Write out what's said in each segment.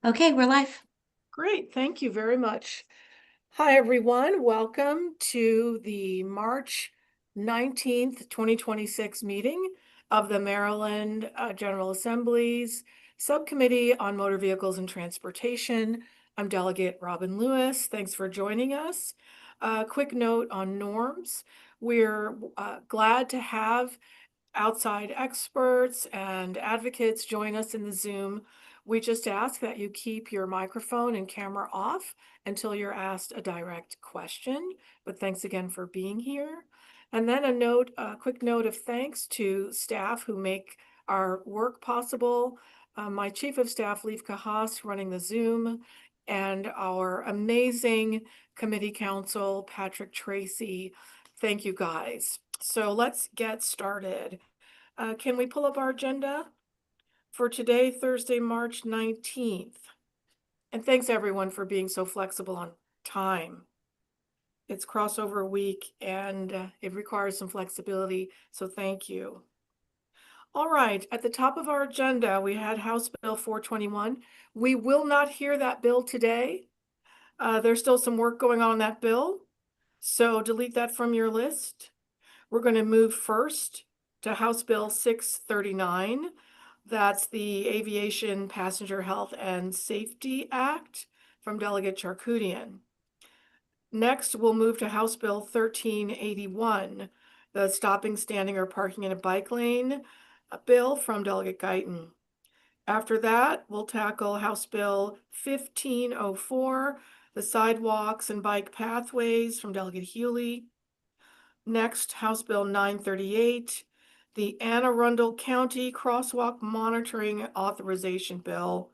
Okay, we're live. Great, thank you very much. Hi, everyone. Welcome to the March 19th, 2026 meeting of the Maryland General Assembly's Subcommittee on Motor Vehicles and Transportation. I'm Delegate Robin Lewis. Thanks for joining us. Quick note on norms. We're glad to have outside experts and advocates join us in the Zoom. We just ask that you keep your microphone and camera off until you're asked a direct question, but thanks again for being here. And then a quick note of thanks to staff who make our work possible. My Chief of Staff, Leifka Haas, running the Zoom, and our amazing committee counsel, Patrick Tracy. Thank you guys. So let's get started. Can we pull up our agenda for today, Thursday, March 19th? And thanks everyone for being so flexible on time. It's crossover week and it requires some flexibility, so thank you. All right, at the top of our agenda, we had House Bill 421. We will not hear that bill today. There's still some work going on that bill, so delete that from your list. We're going to move first to House Bill 639. That's the Aviation Passenger Health and Safety Act from Delegate Charkoudian. Next, we'll move to House Bill 1381, the Stopping, Standing, or Parking in a Bike Lane bill from Delegate Guyton. After that, we'll tackle House Bill 1504, the Sidewalks and Bike Pathways from Delegate Hewley. Next, House Bill 938, the Anne Arundel County Crosswalk Monitoring Authorization Bill.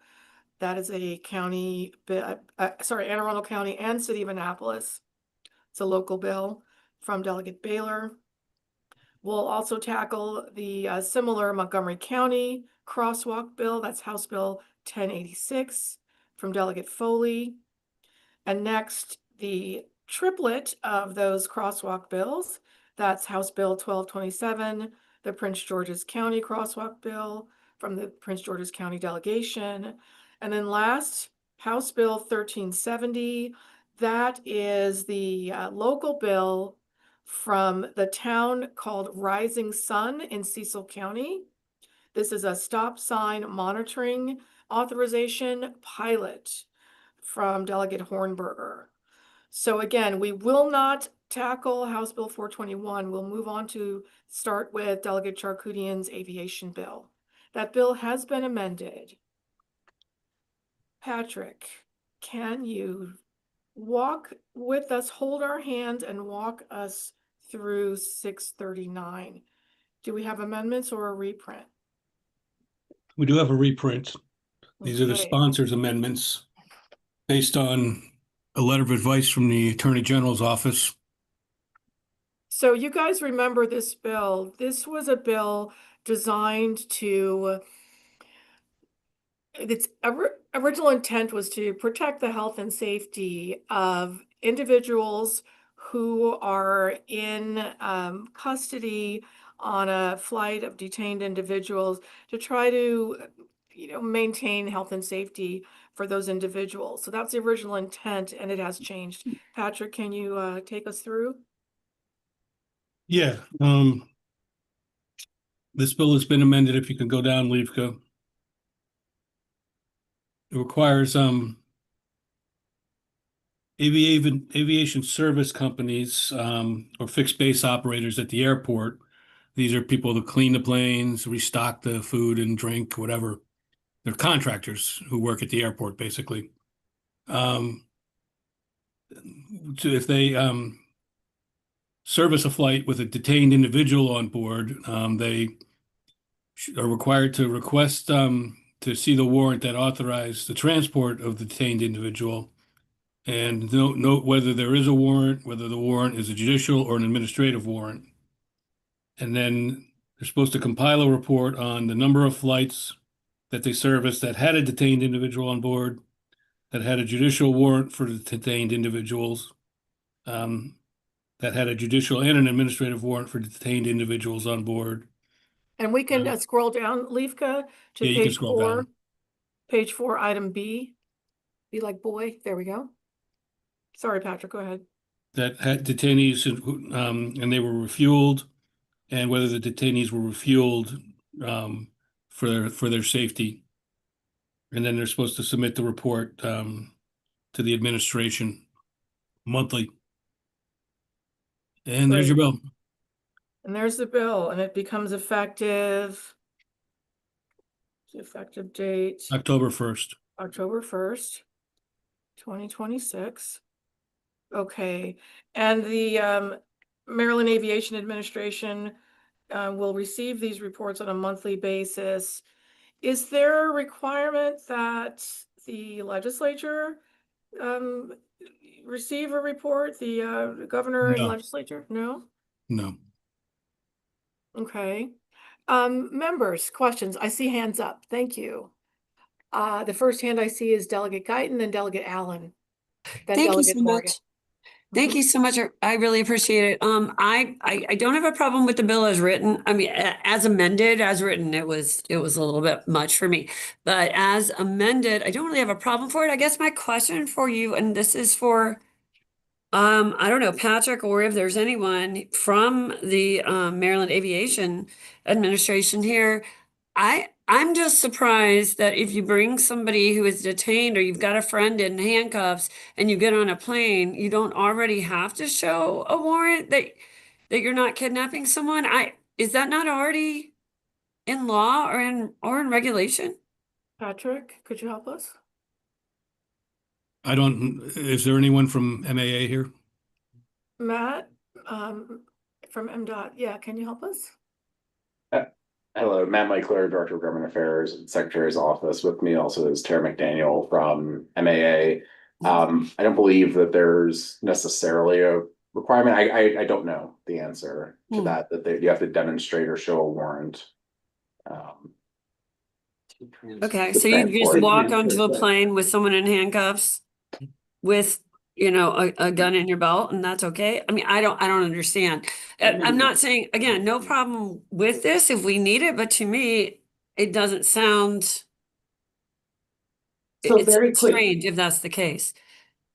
That is a county, Anne Arundel County and City of Annapolis. It's a local bill from Delegate Baylor. We'll also tackle the similar Montgomery County Crosswalk Bill. That's House Bill 1086 from Delegate Foley. And next, the triplet of those crosswalk bills. That's House Bill 1227, the Prince George's County Crosswalk Bill from the Prince George's County Delegation. And then last, House Bill 1370. That is the local bill from the town called Rising Sun in Cecil County. This is a stop sign monitoring authorization pilot from Delegate Hornberger. So again, we will not tackle House Bill 421. We'll move on to start with Delegate Charkoudian's aviation bill. That bill has been amended. Patrick, can you walk with us, hold our hands and walk us through 639? Do we have amendments or a reprint? We do have a reprint. These are the Okay. sponsors' amendments based on a letter of advice from the Attorney General's office. So you guys remember this bill. This was a bill designed to, its original intent was to protect the health and safety of individuals who are in custody on a flight of detained individuals to try to, maintain health and safety for those individuals. So that's the original intent, and it has changed. Patrick, can you take us through? Yeah. This bill has been amended. If you can go down, Leifka. It requires aviation service companies or fixed base operators at the airport. These are people that clean the planes, restock the food and drink, whatever. They're contractors who work at the airport, basically. So if they service a flight with a detained individual on board, they are required to request to see the warrant that authorized the transport of the detained individual and note whether there is a warrant, whether the warrant is a judicial or an administrative warrant. And then they're supposed to compile a report on the number of flights that they serviced that had a detained individual on board, that had a judicial warrant for the detained individuals, that had a judicial and an administrative warrant for detained individuals on board. And we can scroll down, Leifka, to Yeah, you can scroll down. Page 4, item B. Be like, boy, there we go. Sorry, Patrick, go ahead. that had detainees, and they were refueled, and whether the detainees were refueled for their safety. And then they're supposed to submit the report to the administration monthly. And there's your Great. bill, And there's the bill, and it becomes effective date October 1st. October 1st, 2026. Okay, and the Maryland Aviation Administration will receive these reports on a monthly basis. Is there a requirement that the legislature receive a report, the governor and No, legislature? No? no. Okay. Members, questions? I see hands up. Thank you. The first hand I see is Delegate Guyton, then Delegate Allen, then Thank you Delegate so Morgan. much. Thank you so much. I really appreciate it. I don't have a problem with the bill as written. I mean, as amended, as written, it was a little bit much for me. But as amended, I don't really have a problem for it. I guess my question for you, and this is for I don't know, Patrick, or if there's anyone from the Maryland Aviation Administration here. I'm just surprised that if you bring somebody who is detained or you've got a friend in handcuffs and you get on a plane, you don't already have to show a warrant that you're not kidnapping someone. Is that not already in law or in regulation? Patrick, could you help us? Is there anyone from MAA here? Matt, from MDOT. Yeah, can you help us? Hello, Matt Michler, Director of Government Affairs at Secretary's Office. With me also is Tara McDaniel from MAA. I don't believe that there's necessarily a requirement. I don't know the answer to that you have to demonstrate or show a warrant. Okay, To so you just transport. walk onto a plane with someone in handcuffs with, a gun in your belt, and that's okay? I mean, I don't understand. I'm not saying, again, no problem with this if we need it, but to me, it doesn't sound, So it's very quick, strange if that's the case.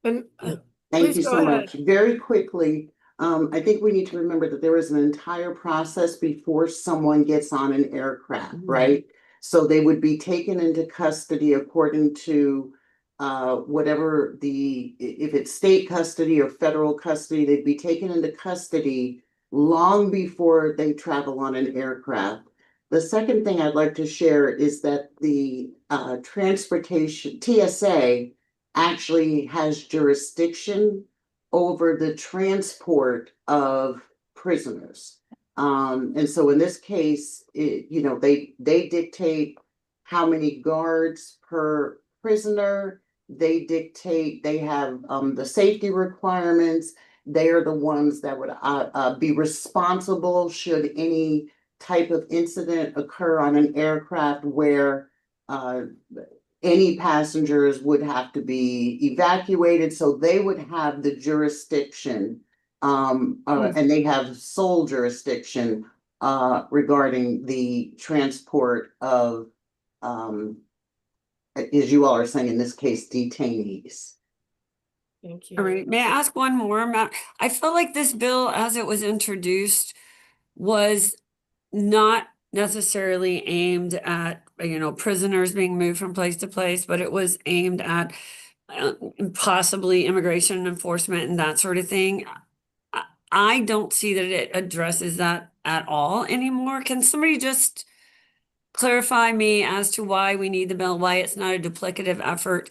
And thank please you go so ahead. much. Very quickly, I think we need to remember that there is an entire process before someone gets on an aircraft, right? So they would be taken into custody according to whatever if it's state custody or federal custody, they'd be taken into custody long before they travel on an aircraft. The second thing I'd like to share is that the transportation TSA actually has jurisdiction over the transport of prisoners. And so in this case, they dictate how many guards per prisoner. They have the safety requirements. They are the ones that would be responsible should any type of incident occur on an aircraft where any passengers would have to be evacuated, so they would have the jurisdiction, and they have sole jurisdiction regarding the transport of, as you all are saying, in this case, detainees. Thank All right, you. may I ask one more, Matt? I felt like this bill, as it was introduced, was not necessarily aimed at, prisoners being moved from place to place, but it was aimed at possibly immigration enforcement and that sort of thing. I don't see that it addresses that at all anymore. Can somebody just clarify me as to why we need the bill, why it's not a duplicative effort,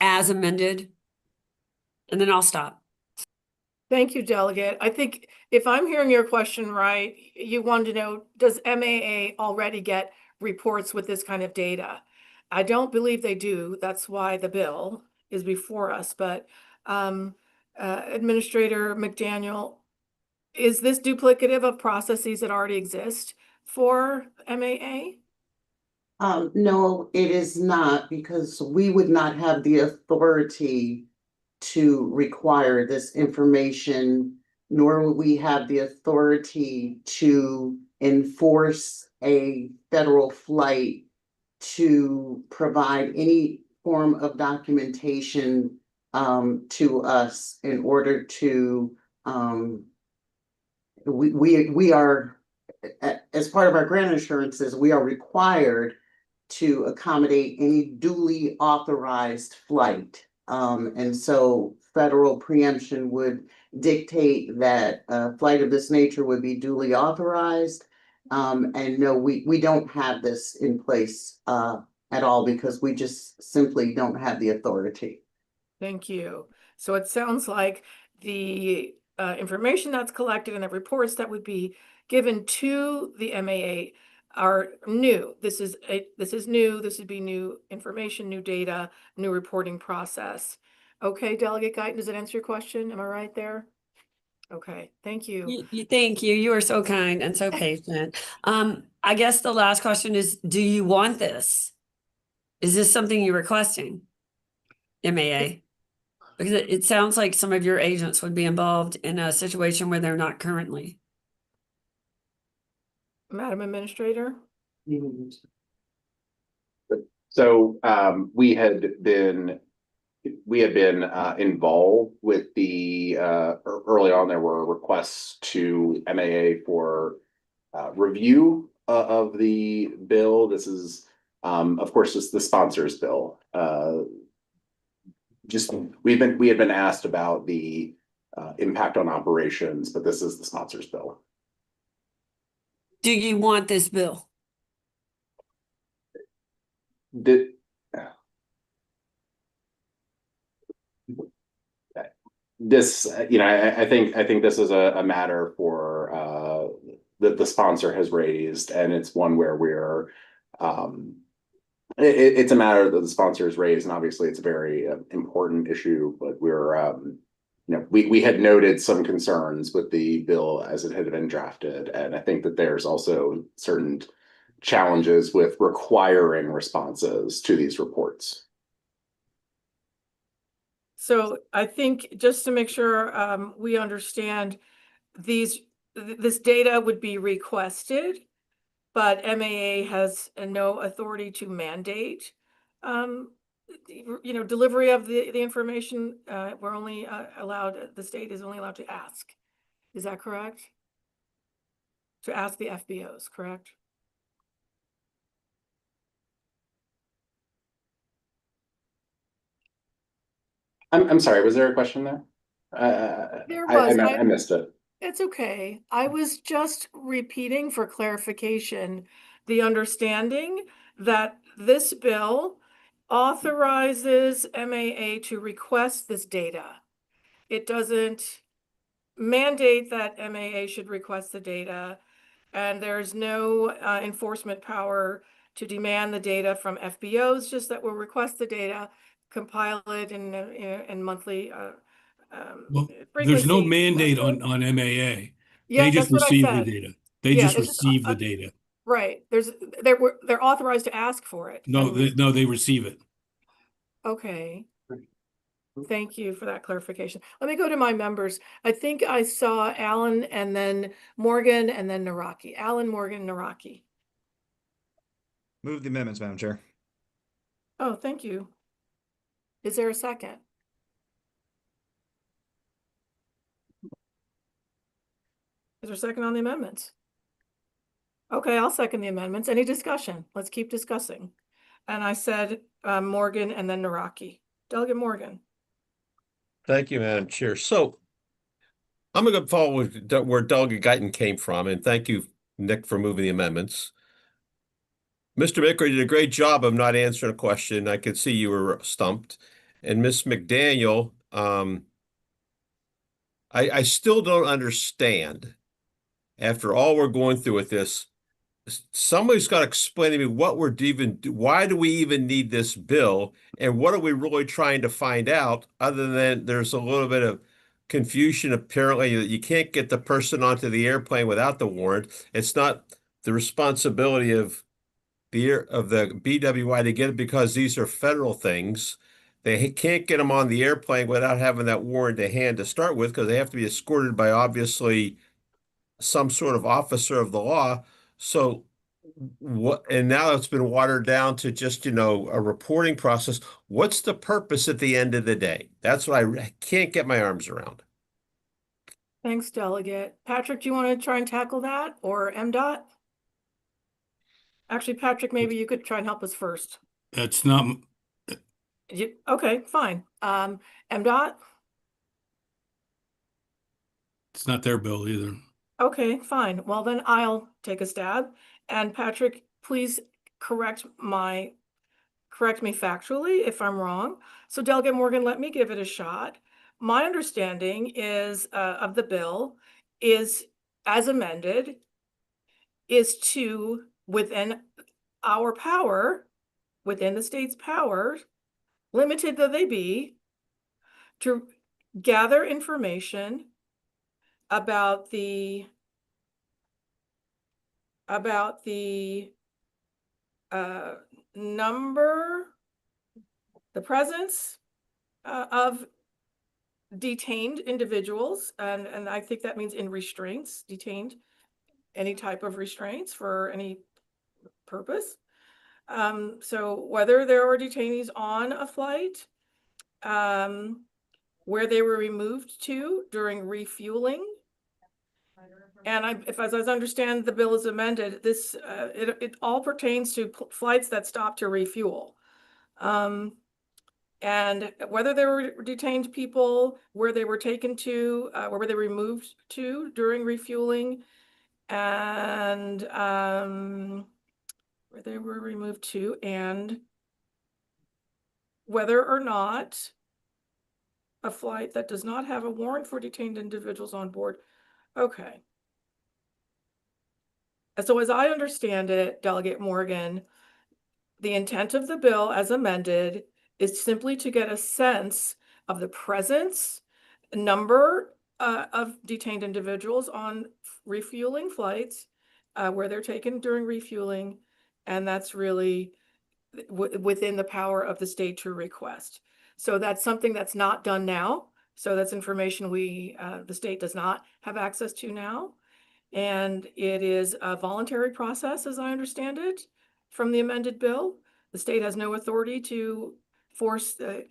as amended? And then I'll stop. Thank you, Delegate. I think if I'm hearing your question right, you wanted to know, does MAA already get reports with this kind of data? I don't believe they do. That's why the bill is before us. But Administrator McDaniel, is this duplicative of processes that already exist for MAA? No, it is not, because we would not have the authority to require this information, nor would we have the authority to enforce a federal flight to provide any form of documentation to us in order to we are as part of our grant assurances, we are required to accommodate any duly authorized flight. And so federal preemption would dictate that a flight of this nature would be duly authorized. And no, we don't have this in place at all because we just simply don't have the authority. Thank you. So it sounds like the information that's collected and the reports that would be given to the MAA are new. This is new. This would be new information, new data, new reporting process. Okay, Delegate Guyton, does it answer your question? Am I right there? Okay, thank you. Thank you. You are so kind and so patient. I guess the last question is, do you want this? Is this something you're requesting? MAA? Because it sounds like some of your agents would be involved in a situation where they're not currently. Madam Administrator? So we had been involved with the early on. There were requests to MAA for review of the bill. This is of course just the sponsors bill. We had been asked about the impact on operations, but this is the sponsors bill. Do you want this bill? This, I think this is a matter for that the sponsor has raised, and it's one where we're it's a matter that the sponsor has raised, and obviously it's a very important issue, but we're we had noted some concerns with the bill as it had been drafted, and I think that there's also certain challenges with requiring responses to these reports. So I think just to make sure we understand, this data would be requested, but MAA has no authority to mandate delivery of the information. We're only allowed, the state is only allowed to ask. Is that correct? To ask the FBOs, correct? I'm sorry, was there a question there? There was. I missed it. It's okay. I was just repeating for clarification the understanding that this bill authorizes MAA to request this data. It doesn't mandate that MAA should request the data, and there's no enforcement power to demand the data from FBOs, just that we'll request the data, compile it in monthly Well, there's no frequency. mandate on MAA. Yeah, They just that's what I receive the said. data. They Yeah, just this is receive the data. right. They're authorized to ask for it. No, they receive it. Okay. Thank you for that clarification. Let me go to my members. I think I saw Alan and then Morgan and then Naraki. Alan, Morgan, Naraki. Move the amendments, Madam Chair. Oh, thank you. Is there a second? Is there a second on the amendments? Okay, I'll second the amendments. Any discussion? Let's keep discussing. And I said Morgan and then Naraki. Delegate Morgan. Thank you, Madam Chair. So I'm going to follow with where Delegate Guyton came from, and thank you, Nick, for moving the amendments. Mr. Micker did a great job of not answering a question. I could see you were stumped. And Ms. McDaniel, I still don't understand, after all we're going through with this, somebody's got to explain to me what we're why do we even need this bill, and what are we really trying to find out, other than there's a little bit of confusion apparently that you can't get the person onto the airplane without the warrant. It's not the responsibility of the BWI to get it because these are federal things. They can't get them on the airplane without having that warrant to hand to start with, because they have to be escorted by obviously some sort of officer of the law. So what, and now it's been watered down to just, a reporting process. What's the purpose at the end of the day? That's what I can't get my arms around. Thanks, Delegate. Patrick, do you want to try and tackle that, or MDOT? Actually, Patrick, maybe you could try and help us first. That's not, Okay, fine. MDOT? it's not their bill either. Okay, fine. Well, then I'll take a stab. And Patrick, please correct me factually if I'm wrong. So Delegate Morgan, let me give it a shot. My understanding is of the bill is, as amended, is to, within our power, within the state's power, limited though they be, to gather information about the number, the presence of detained individuals, and I think that means in restraints, detained, any type of restraints for any purpose. So whether there are detainees on a flight, where they were removed to during refueling. And if as I understand the bill is amended, this it all pertains to flights that stop to refuel. And whether there were detained people, where they were taken to, where were they removed to during refueling, and where they were removed to, and whether or not a flight that does not have a warrant for detained individuals on board. Okay. So as I understand it, Delegate Morgan, the intent of the bill as amended is simply to get a sense of the presence, number of detained individuals on refueling flights, where they're taken during refueling, and that's really within the power of the state to request. So that's something that's not done now. So that's information the state does not have access to now. And it is a voluntary process, as I understand it, from the amended bill. The state has no authority to force the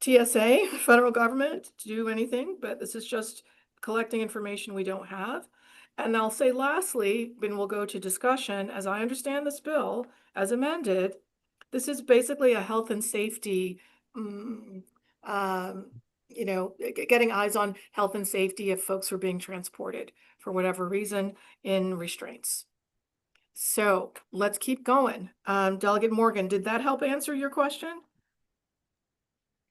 TSA, federal government, to do anything, but this is just collecting information we don't have. And I'll say lastly, then we'll go to discussion, as I understand this bill as amended, this is basically a health and safety, getting eyes on health and safety if folks are being transported for whatever reason in restraints. So let's keep going. Delegate Morgan, did that help answer your question?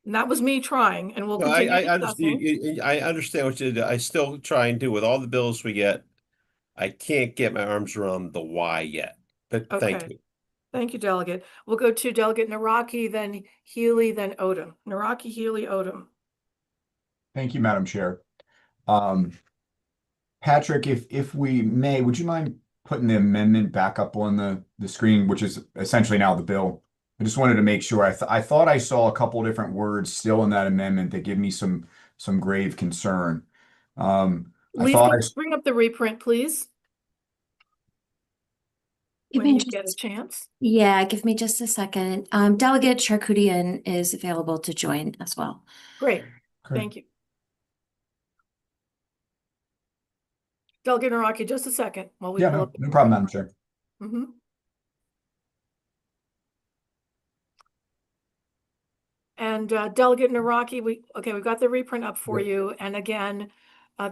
And that was me trying, and we'll No, continue I discussing. I understand what you did. I still try and do with all the bills we get. I can't get my arms around the why yet, but thank Okay. you. Thank you, Delegate. We'll go to Delegate Naraki, then Healy, then Odom. Naraki, Healy, Odom. Thank you, Madam Chair. Patrick, if we may, would you mind putting the amendment back up on the screen, which is essentially now the bill? I just wanted to make sure. I thought I saw a couple different words still in that amendment that give me some grave concern. I Leaf, thought can you bring up the reprint, please? Give When me you get a chance. Yeah, give me just a second. Delegate Charkoudian is available to join as well. Great, Okay. thank you. Delegate Naraki, just a second while we Yeah, pull up. no problem, Madam Chair. And Delegate Naraki, we've got the reprint up for you. And again,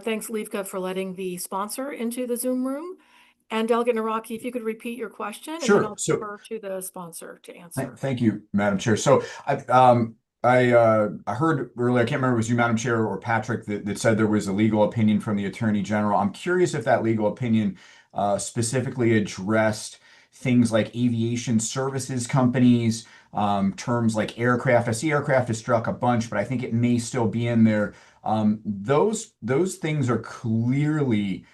thanks Leafka for letting the sponsor into the Zoom room. And Delegate Naraki, if you could repeat your question, and then I'll defer to the sponsor to answer. Thank you, Madam Chair. So I heard earlier, I can't remember if it was you, Madam Chair, or Patrick, that said there was a legal opinion from the Attorney General. I'm curious if that legal opinion specifically addressed things like aviation services companies, terms like aircraft. I see aircraft is struck a bunch, but I think it may still be in there. Those things are clearly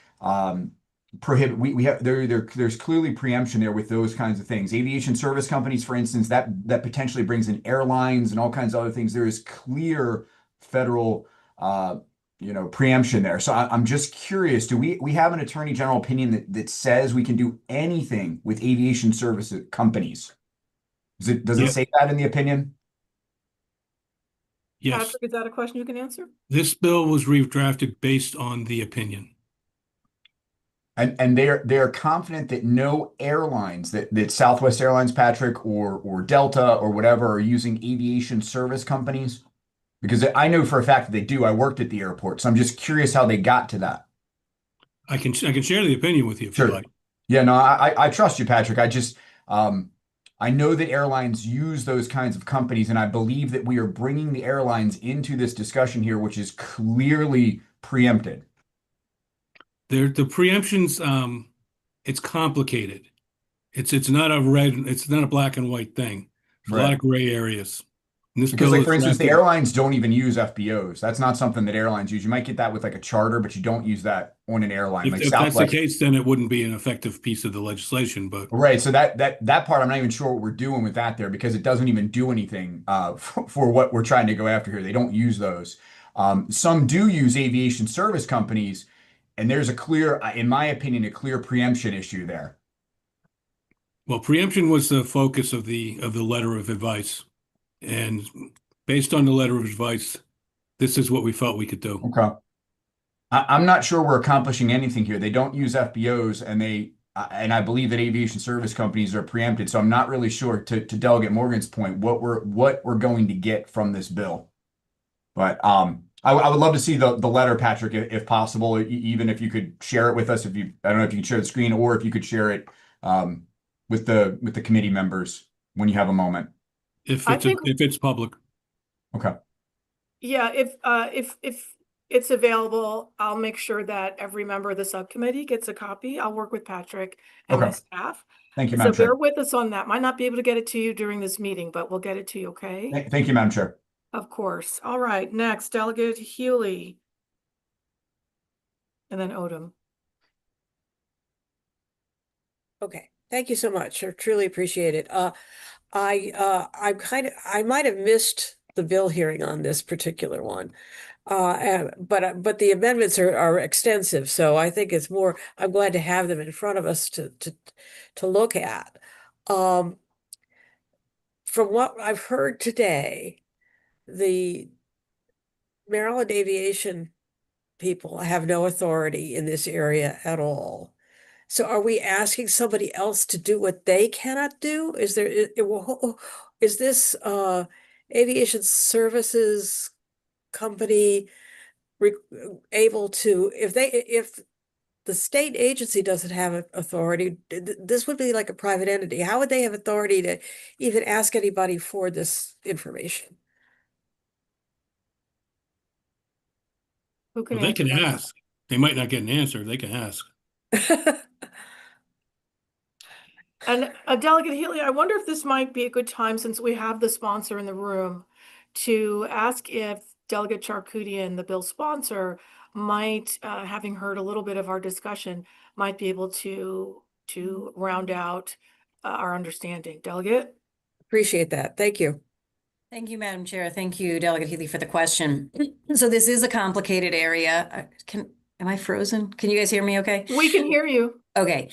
prohibit. We have there's clearly preemption there with those kinds of things. Aviation service companies, for instance, that potentially brings in airlines and all kinds of other things. There is clear federal preemption there. So I'm just curious, do we have an attorney general opinion that says we can do anything with aviation services companies? Does it Yeah. say that in the opinion? Yes, Patrick, is that a question you can answer? this bill was redrafted based on the opinion. And they're confident that no airlines that Southwest Airlines, Patrick, or Delta or whatever are using aviation service companies? Because I know for a fact that they do. I worked at the airport, so I'm just curious how they got to that. I can share the opinion with you if you Sure. like. Yeah, no, I trust you, Patrick. I know that airlines use those kinds of companies, and I believe that we are bringing the airlines into this discussion here, which is clearly preempted. The preemptions, it's complicated. It's not a black and white thing. There's a lot Right. of gray areas. And this Because, bill like, is for instance, the drafted- airlines don't even use FBOs. That's not something that airlines use. You might get that with like a charter, but you don't use that on an airline. Like if that's the Southwest. case, then it wouldn't be an effective piece of the legislation, but Right. So that part, I'm not even sure what we're doing with that there because it doesn't even do anything for what we're trying to go after here. They don't use those. Some do use aviation service companies, and there's a clear, in my opinion, a clear preemption issue there. well, preemption was the focus of the letter of advice. And based on the letter of advice, this is what we felt we could do. Okay. I'm not sure we're accomplishing anything here. They don't use FBOs, and I believe that aviation service companies are preempted. So I'm not really sure, to Delegate Morgan's point, what we're going to get from this bill. But I would love to see the letter, Patrick, if possible, even if you could share it with us. I don't know if you could share the screen or if you could share it with the committee members when you have a moment. If I it's think- if it's public. Yeah, if it's available, I'll make sure that every member of the subcommittee gets a copy. I'll work with Patrick and my Okay. staff. Thank you, So Madam Chair. bear with us on that. Might not be able to get it to you during this meeting, but we'll get it to you, okay? Thank you, Madam Chair. Of course. All right, next, Delegate Healy. And then Odom. Okay, thank you so much. I truly appreciate it. I might have missed the bill hearing on this particular one. But the amendments are extensive, so I think it's more, I'm glad to have them in front of us to look at. From what I've heard today, the Maryland aviation people have no authority in this area at all. So are we asking somebody else to do what they cannot do? Is this aviation services company able to, if the state agency doesn't have authority, this would be like a private entity. How would they have authority to even ask anybody for this information? Who can Well, they can answer that? ask. They might not get an answer. They can ask. And Delegate Healy, I wonder if this might be a good time, since we have the sponsor in the room, to ask if Delegate Charkoudian, the bill sponsor, might, having heard a little bit of our discussion, might be able to round out our understanding. Delegate? Appreciate that. Thank you. Thank you, Madam Chair. Thank you, Delegate Healy, for the question. So this is a complicated area. Am I frozen? Can you guys hear me okay? We can hear you. Okay.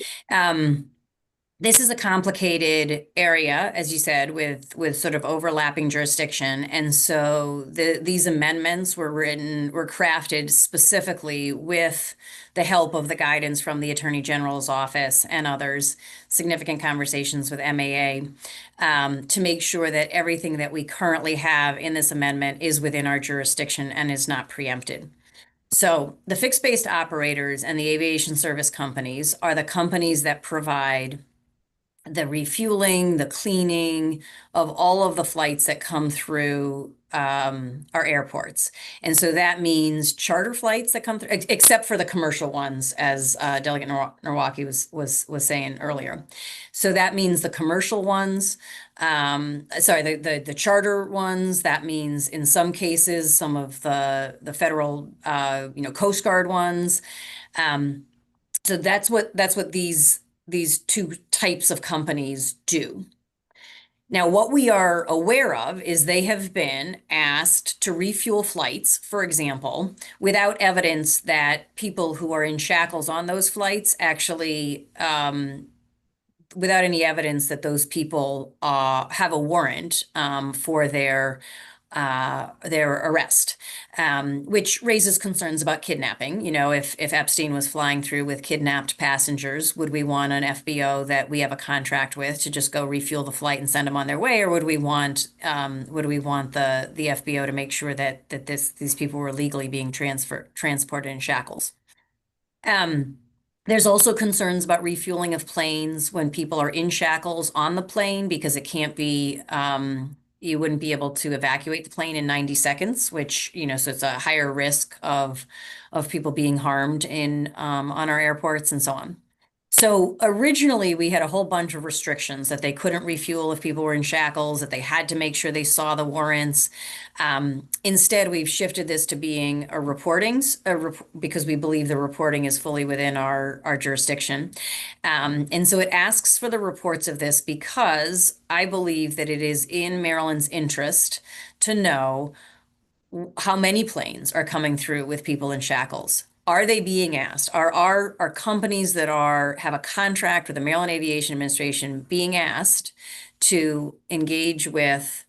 This is a complicated area, as you said, with sort of overlapping jurisdiction. And so these amendments were crafted specifically with the help of the guidance from the Attorney General's office and others, significant conversations with MAA, to make sure that everything that we currently have in this amendment is within our jurisdiction and is not preempted. So the fixed-based operators and the aviation service companies are the companies that provide the refueling, the cleaning of all of the flights that come through our airports. And so that means charter flights that come through, except for the commercial ones, as Delegate Nowacki was saying earlier. So that means the commercial ones, the charter ones. That means in some cases, some of the federal, Coast Guard ones. So that's what these two types of companies do. Now, what we are aware of is they have been asked to refuel flights, for example, without evidence that people who are in shackles on those flights actually, without any evidence that those people have a warrant for their arrest, which raises concerns about kidnapping. You know, if Epstein was flying through with kidnapped passengers, would we want an FBO that we have a contract with to just go refuel the flight and send them on their way, or would we want the FBO to make sure that these people were legally being transported in shackles? There's also concerns about refueling of planes when people are in shackles on the plane, because it can't be, you wouldn't be able to evacuate the plane in 90 seconds, which, you know, so it's a higher risk of people being harmed on our airports and so on. So originally we had a whole bunch of restrictions that they couldn't refuel if people were in shackles, that they had to make sure they saw the warrants. Instead, we've shifted this to being because we believe the reporting is fully within our jurisdiction. And so it asks for the reports of this because I believe that it is in Maryland's interest to know how many planes are coming through with people in shackles. Are they being asked? Are companies that have a contract with the Maryland Aviation Administration being asked to engage with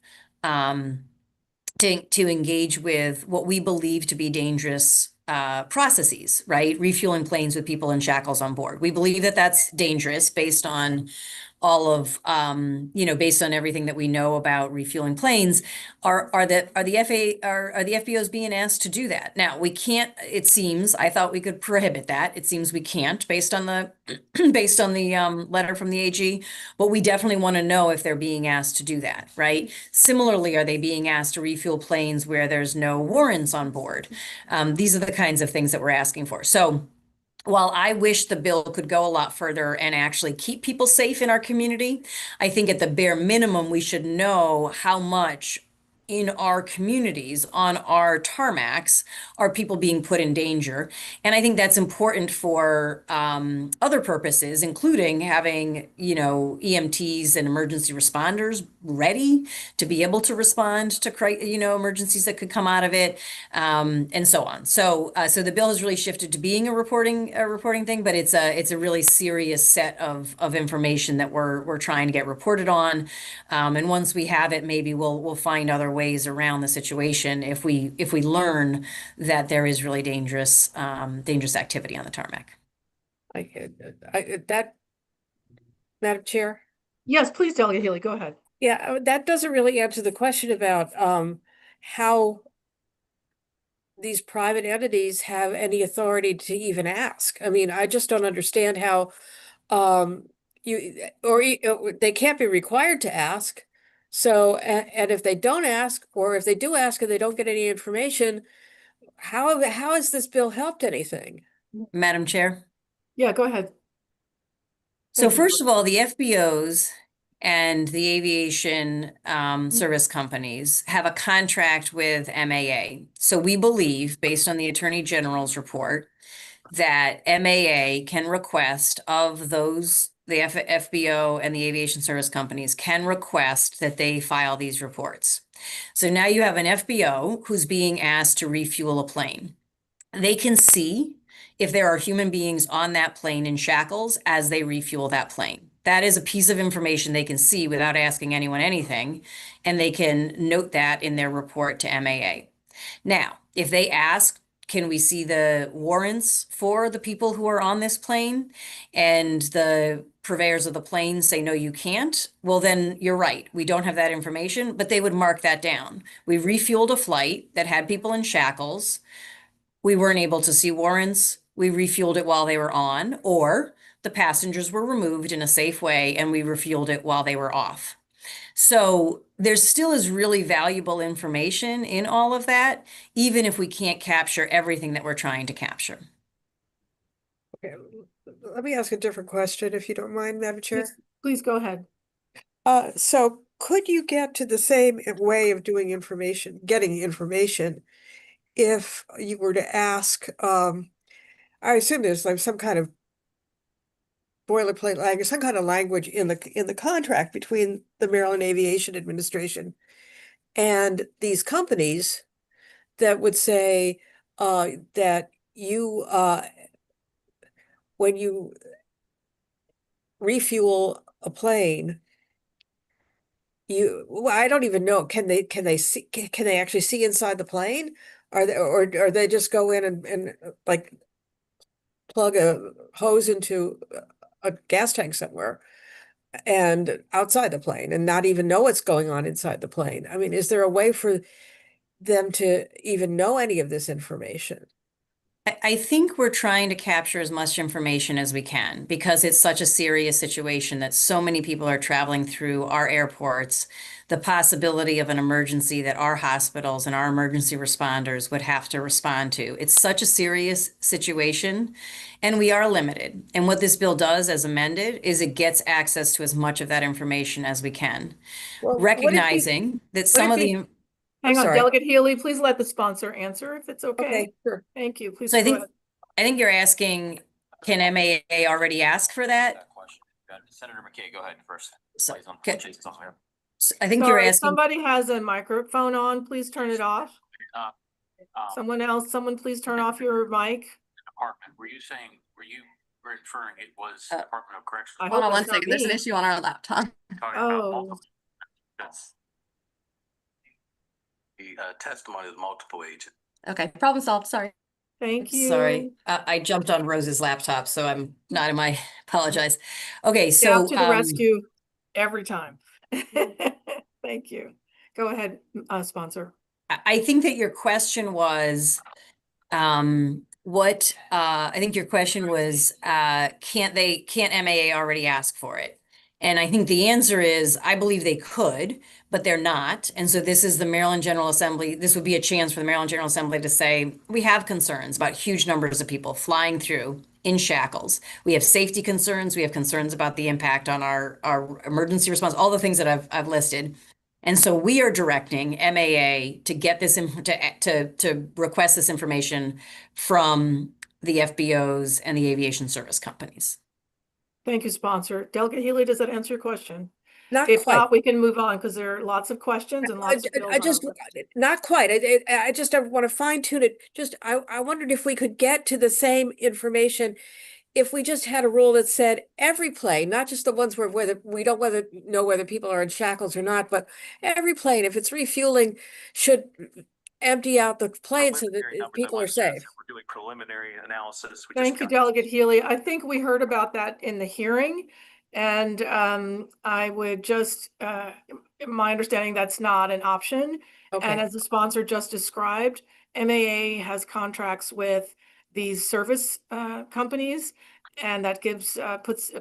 what we believe to be dangerous processes, right? Refueling planes with people in shackles on board. We believe that that's dangerous based on all of, based on everything that we know about refueling planes. Are the FBOs being asked to do that? Now, we can't, it seems, I thought we could prohibit that. It seems we can't based on the letter from the AG, but we definitely want to know if they're being asked to do that, right? Similarly, are they being asked to refuel planes where there's no warrants on board? These are the kinds of things that we're asking for. So while I wish the bill could go a lot further and actually keep people safe in our community, I think at the bare minimum, we should know how much in our communities, on our tarmacs, are people being put in danger. And I think that's important for other purposes, including having, EMTs and emergency responders ready to be able to respond to, emergencies that could come out of it, and so on. So the bill has really shifted to being a reporting thing, but it's a really serious set of information that we're trying to get reported on. And once we have it, maybe we'll find other ways around the situation if we learn that there is really dangerous activity on the tarmac. Madam Chair? Yes, please, Delegate Healy, go ahead. Yeah, that doesn't really answer the question about how these private entities have any authority to even ask. I mean, I just don't understand how they can't be required to ask. So, and if they don't ask, or if they do ask and they don't get any information, how has this bill helped anything? Madam Chair? Yeah, go ahead. So first of all, the FBOs and the aviation service companies have a contract with MAA. So we believe, based on the Attorney General's report, that MAA can request of those, the FBO and the aviation service companies can request that they file these reports. So now you have an FBO who's being asked to refuel a plane. They can see if there are human beings on that plane in shackles as they refuel that plane. That is a piece of information they can see without asking anyone anything, and they can note that in their report to MAA. Now, if they ask, can we see the warrants for the people who are on this plane? And the purveyors of the plane say, no, you can't. Well, then you're right. We don't have that information, but they would mark that down. We refueled a flight that had people in shackles. We weren't able to see warrants. We refueled it while they were on, or the passengers were removed in a safe way and we refueled it while they were off. So there still is really valuable information in all of that, even if we can't capture everything that we're trying to capture. Okay, let me ask a different question, if you don't mind, Madam Chair. Please go ahead. So could you get to the same way of doing getting information, if you were to ask, I assume there's like some kind of boilerplate language, some kind of language in the contract between the Maryland Aviation Administration and these companies that would say that you when you refuel a plane, well, I don't even know, can they actually see inside the plane? Or they just go in and like plug a hose into a gas tank somewhere and outside the plane and not even know what's going on inside the plane? I mean, is there a way for them to even know any of this information? I think we're trying to capture as much information as we can because it's such a serious situation that so many people are traveling through our airports. The possibility of an emergency that our hospitals and our emergency responders would have to respond to. It's such a serious situation, and we are limited. And what this bill does, as amended, is it gets access to as much of that information as we can, Well, recognizing that some of the. Hang on, Sorry. Delegate Healy, please let the sponsor answer if it's okay. Okay, sure. Thank you. Please So go ahead. I think you're asking, can MAA already ask for that? Senator McKay, go ahead first. So, Please, okay. Jason's also here. So I think you're Sorry, asking. somebody has a microphone on. Please turn it off. Someone please turn off your mic. Department, were you referring it was Department of Corrections? I Hold hope on it's one not second. There's an me. issue on our laptop. Talking about Oh. multiple. The testimony of multiple agents. Okay, problem solved. Sorry. Thank you. Sorry, I jumped on Rose's laptop, so I'm not in my, apologize. Okay, Staff so. to the rescue every time. Thank you. Go ahead, sponsor. I think that your question was, I think your question was, can't MAA already ask for it? And I think the answer is, I believe they could, but they're not. And so this is the Maryland General Assembly. This would be a chance for the Maryland General Assembly to say, we have concerns about huge numbers of people flying through in shackles. We have safety concerns. We have concerns about the impact on our emergency response, all the things that I've listed. And so we are directing MAA to get this to request this information from the FBOs and the aviation service companies. Thank you, sponsor. Delegate Healy, does that answer your question? Not If quite. not, we can move on because there are lots of questions and lots of bills I just, not quite. I just want to fine tune it. Just, I wondered if we could get to the same information if we just had a rule that said every plane, not just the ones where we don't know whether people are in shackles or not, but every plane, if it's refueling, should empty out the plane so that people are safe. We're doing preliminary analysis. Thank you, Delegate Healy. I think we heard about that in the hearing. And I would just, my understanding, that's not an option. Okay. And as the sponsor just described, MAA has contracts with these service companies, and that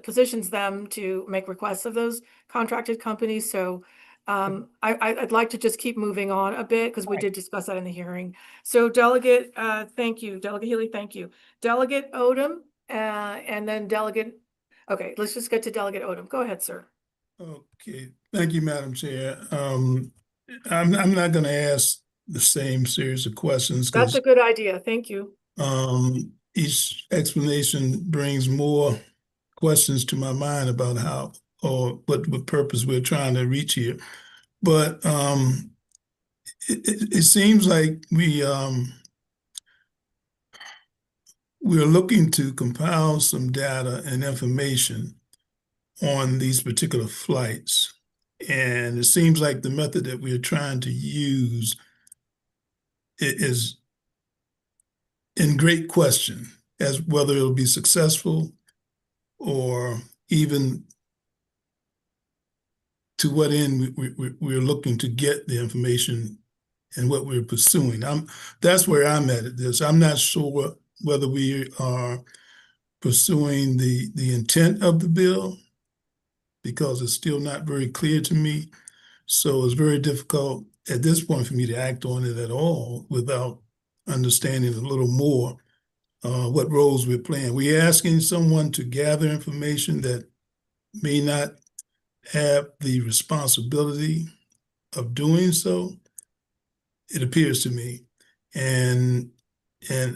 positions them to make requests of those contracted companies. So I'd like to just keep moving on a bit because we did discuss that in the hearing. So Delegate, thank you. Delegate Healy, thank you. Delegate Odom, and then Delegate. Okay, let's just get to Delegate Odom. Go ahead, sir. Okay, thank you, Madam Chair. I'm not going to ask the same series of questions. That's a good idea. Thank you. Each explanation brings more questions to my mind about how or what purpose we're trying to reach here. But it seems like we're looking to compile some data and information on these particular flights. And it seems like the method that we're trying to use is in great question as whether it'll be successful or even to what end we're looking to get the information and what we're pursuing. That's where I'm at this. I'm not sure whether we are pursuing the intent of the bill because it's still not very clear to me. So it's very difficult at this point for me to act on it at all without understanding a little more what roles we're playing. We're asking someone to gather information that may not have the responsibility of doing so, it appears to me. And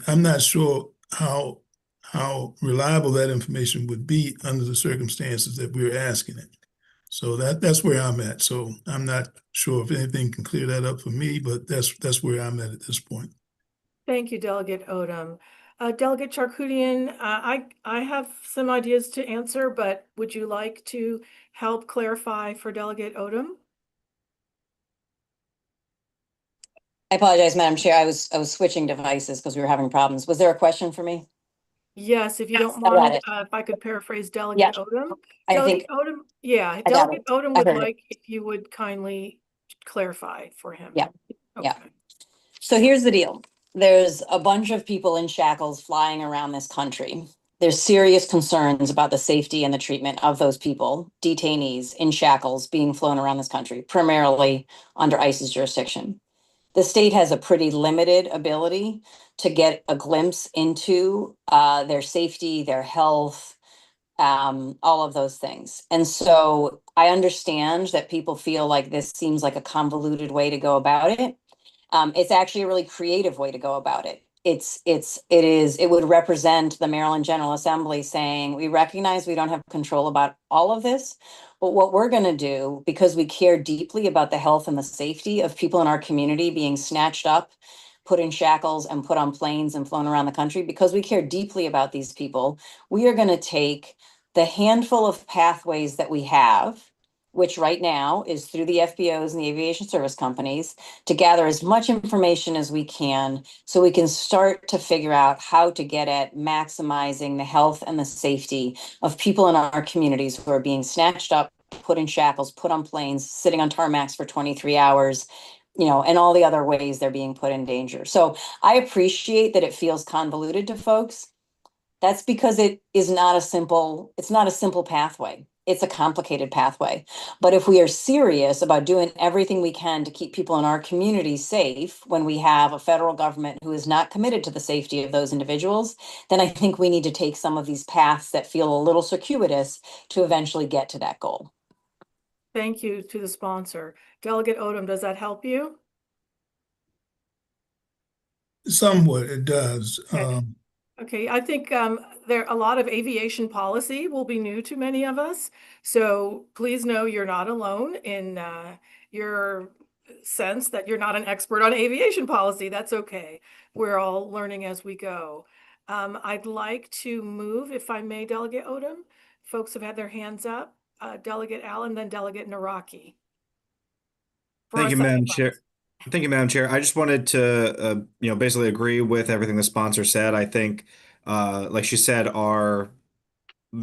I'm not sure how how reliable that information would be under the circumstances that we're asking it. So that's where I'm at. So I'm not sure if anything can clear that up for me, but that's where I'm at this point. Thank you, Delegate Odom. Delegate Charkoudian, I have some ideas to answer, but would you like to help clarify for Delegate Odom? I apologize, Madam Chair. I was switching devices because we were having problems. Was there a question for me? Yes, if you don't I got mind, it. if I could paraphrase Delegate Yeah, Odom. I Delegate think Odom, yeah, I got Delegate it. Odom I would heard it. like if you would kindly clarify for him. Yeah, yeah. Okay. So here's the deal. There's a bunch of people in shackles flying around this country. There's serious concerns about the safety and the treatment of those people, detainees in shackles being flown around this country, primarily under ICE's jurisdiction. The state has a pretty limited ability to get a glimpse into their safety, their health, all of those things. And so I understand that people feel like this seems like a convoluted way to go about it. It's actually a really creative way to go about it. It would represent the Maryland General Assembly saying, we recognize we don't have control about all of this, but what we're going to do, because we care deeply about the health and the safety of people in our community being snatched up, put in shackles and put on planes and flown around the country, because we care deeply about these people, we are going to take the handful of pathways that we have, which right now is through the FBOs and the aviation service companies, to gather as much information as we can so we can start to figure out how to get at maximizing the health and the safety of people in our communities who are being snatched up, put in shackles, put on planes, sitting on tarmacs for 23 hours, and all the other ways they're being put in danger. So I appreciate that it feels convoluted to folks. That's because it's not a simple pathway. It's a complicated pathway. But if we are serious about doing everything we can to keep people in our community safe when we have a federal government who is not committed to the safety of those individuals, then I think we need to take some of these paths that feel a little circuitous to eventually get to that goal. Thank you to the sponsor. Delegate Odom, does that help you? Somewhat, it does. Okay. Okay, I think there a lot of aviation policy will be new to many of us. So please know you're not alone in your sense that you're not an expert on aviation policy. That's okay. We're all learning as we go. I'd like to move, if I may, Delegate Odom. Folks have had their hands up. Delegate Allen, then Delegate Naraki. Thank you, Madam Chair. Thank you, Madam Chair. I just wanted to, basically agree with everything the sponsor said. I think, like she said, the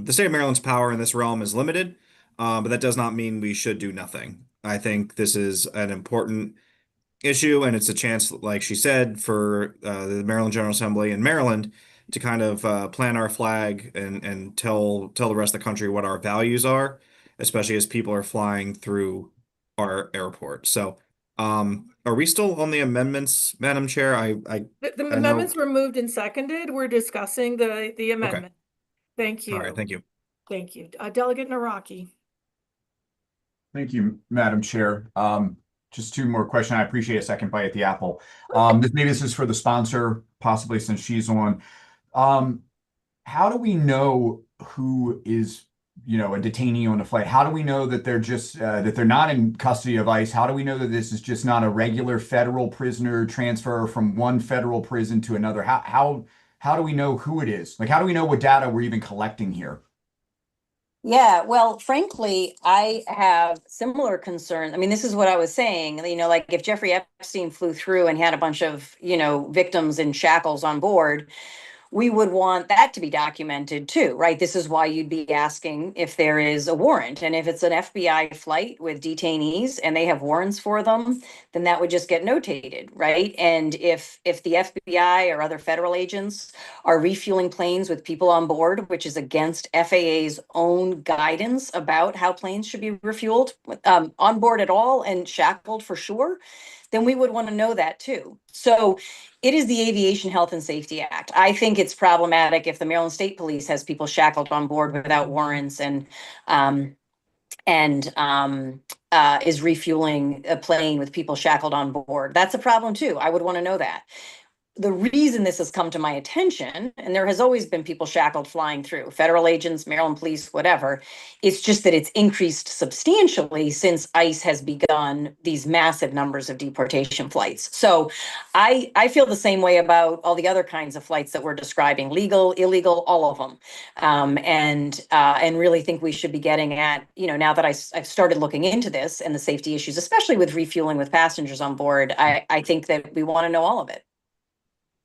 state of Maryland's power in this realm is limited, but that does not mean we should do nothing. I think this is an important issue, and it's a chance, like she said, for the Maryland General Assembly in Maryland to kind of plant our flag and tell the rest of the country what our values are, especially as people are flying through our airport. So, are we still on the amendments, Madam Chair? The I know. amendments were moved and seconded. We're discussing the amendment. Thank you. All right, thank you. Thank you. Delegate Naraki. Thank you, Madam Chair. Just two more questions. I appreciate a second bite at the apple. Maybe this is for the sponsor, possibly since she's on. How do we know who is, a detainee on a flight? How do we know that they're just that they're not in custody of ICE? How do we know that this is just not a regular federal prisoner transfer from one federal prison to another? How do we know who it is? Like, how do we know what data we're even collecting here? Yeah, well, frankly, I have similar concerns. I mean, this is what I was saying, like if Jeffrey Epstein flew through and had a bunch of, victims in shackles on board, we would want that to be documented too, right? This is why you'd be asking if there is a warrant. And if it's an FBI flight with detainees and they have warrants for them, then that would just get notated, right? And if the FBI or other federal agents are refueling planes with people on board, which is against FAA's own guidance about how planes should be refueled on board at all and shackled for sure, then we would want to know that too. So it is the Aviation Health and Safety Act. I think it's problematic if the Maryland State Police has people shackled on board without warrants and is refueling a plane with people shackled on board. That's a problem too. I would want to know that. the reason this has come to my attention, and there has always been people shackled flying through, federal agents, Maryland police, whatever, it's just that it's increased substantially since ICE has begun these massive numbers of deportation flights. So I feel the same way about all the other kinds of flights that we're describing, legal, illegal, all of them. And really think we should be getting at, now that I've started looking into this and the safety issues, especially with refueling with passengers on board, I think that we want to know all of it.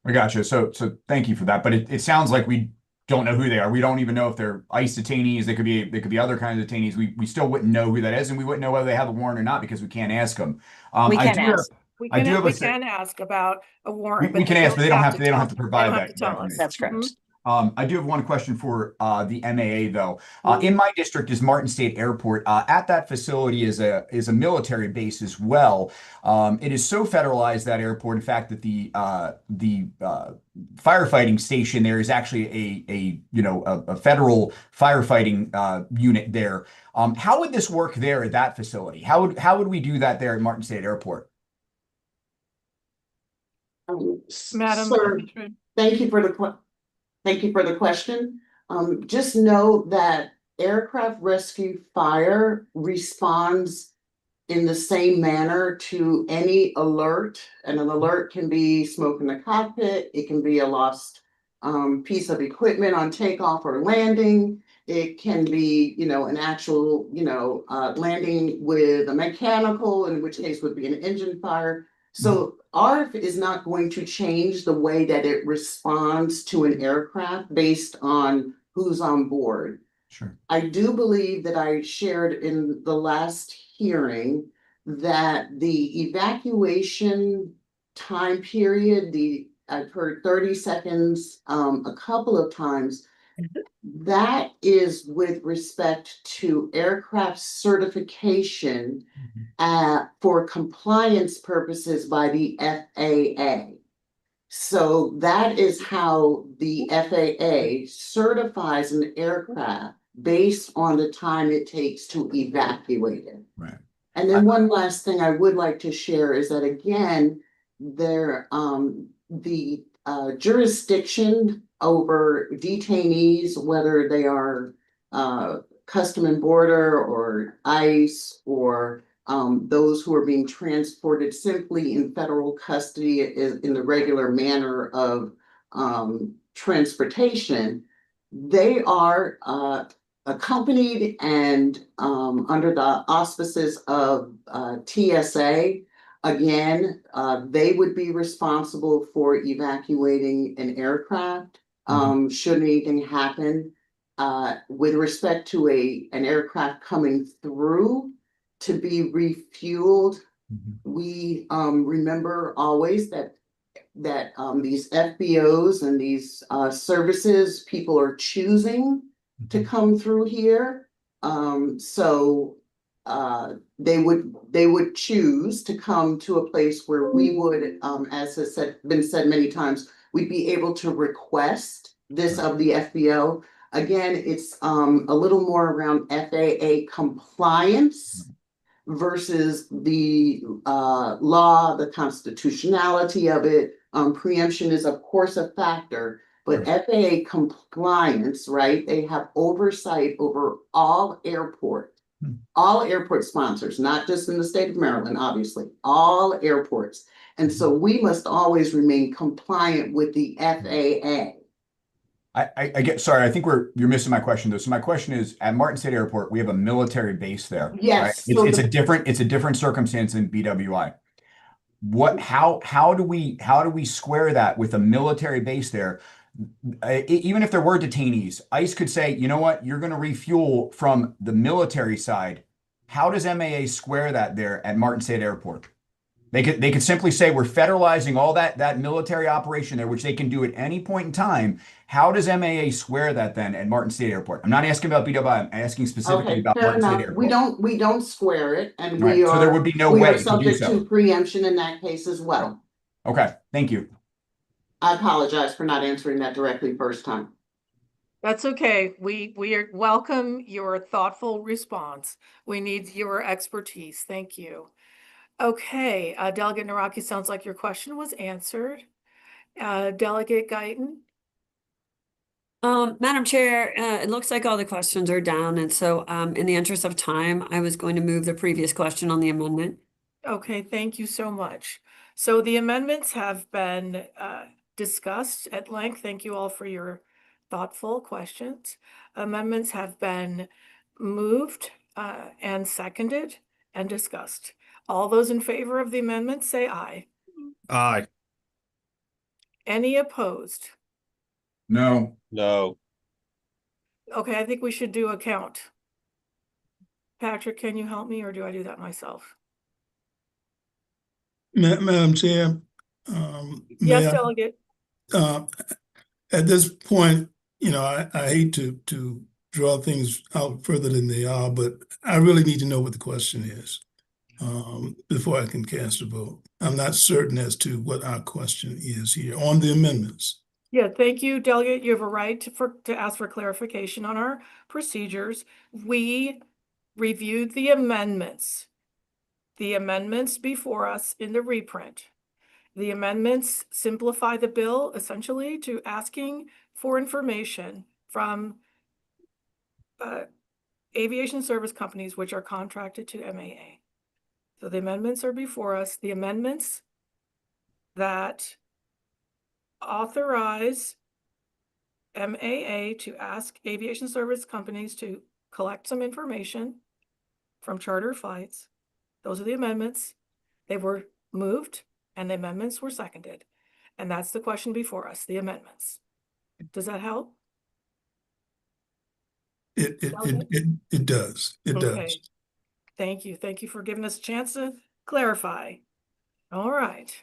I gotcha. So thank you for that. But it sounds like we don't know who they are. We don't even know if they're ICE detainees. They could be other kinds of detainees. We still wouldn't know who that is, and we wouldn't know whether they have a warrant or not because we can't ask them. We can ask. We I do have we a can ask about a warrant, we but can ask, but they don't have to. They don't have to tell- provide they don't that. have to tell us. information. That's correct. I do have one question for the MAA though. In my district is Martin State Airport. At that facility is a military base as well. It is so federalized, that airport, in fact, that the firefighting station there is actually a federal firefighting unit there. How would this work there at that facility? How would we do that there at Martin State Airport? Madam Sir, Secretary. thank you for the question. Just know that aircraft rescue fire responds in the same manner to any alert, and an alert can be smoke in the cockpit, it can be a lost piece of equipment on takeoff or landing, it can be, an actual, landing with a mechanical, in which case would be an engine fire. So ARF is not going to change the way that it responds to an aircraft based on who's on board. Sure. I do believe that I shared in the last hearing that the evacuation time period, I've heard 30 seconds a couple of times. That is with respect to aircraft certification for compliance purposes by the FAA. So that is how the FAA certifies an aircraft based on the time it takes to evacuate it. Right. And then one last thing I would like to share is that, again, the jurisdiction over detainees, whether they are Custom and Border or ICE or those who are being transported simply in federal custody is in the regular manner of transportation, they are accompanied and under the auspices of TSA. Again, they would be responsible for evacuating an aircraft should anything happen. With respect to an aircraft coming through to be refueled, we remember always that these FBOs and these services, people are choosing to come through here. So they would choose to come to a place where we would, as has been said many times, we'd be able to request this of the FBO. Again, it's a little more around FAA compliance versus the law, the constitutionality of it. Preemption is of course a factor, but FAA compliance, right? They have oversight over all airport sponsors, not just in the state of Maryland, obviously, all airports. And so we must always remain compliant with the FAA. I get, sorry, I think you're missing my question though. So my question is, at Martin State Airport, we have a military base there. Yes. Right? So it's a different circumstance than BWI. How do we square that with a military base there? Even if there were detainees, ICE could say, you know what, you're going to refuel from the military side. How does MAA square that there at Martin State Airport? They could simply say we're federalizing all that military operation there, which they can do at any point in time. How does MAA square that then at Martin State Airport? I'm not asking about BWI. I'm asking specifically about Martin State Airport. We don't square it, and Right. So there would be no way to do subject so. to preemption in that case as well. Okay, thank you. I apologize for not answering that directly first time. That's okay. We welcome your thoughtful response. We need your expertise. Thank you. Okay, Delegate Naraki, sounds like your question was answered. Delegate Guyton. Madam Chair, it looks like all the questions are down, and so in the interest of time, I was going to move the previous question on the amendment. Okay, thank you so much. So the amendments have been discussed at length. Thank you all for your thoughtful questions. Amendments have been moved and seconded and discussed. All those in favor of the amendment say aye. Aye. Any opposed? No. No. Okay, I think we should do a count. Patrick, can you help me, or do I do that myself? Madam Chair, may Yes, I? Delegate. At this point, I hate to draw things out further than they are, but I really need to know what the question is before I can cast a vote. I'm not certain as to what our question is here on the amendments. Yeah, thank you, Delegate. You have a right to ask for clarification on our procedures. We reviewed the amendments before us in the reprint. The amendments simplify the bill essentially to asking for information from aviation service companies which are contracted to MAA. So the amendments are before us. The amendments that authorize MAA to ask aviation service companies to collect some information from charter flights. Those are the amendments. They were moved and the amendments were seconded. And that's the question before us, the amendments. Does that help? It does. It Okay. does. Thank you. Thank you for giving us a chance to clarify. All right.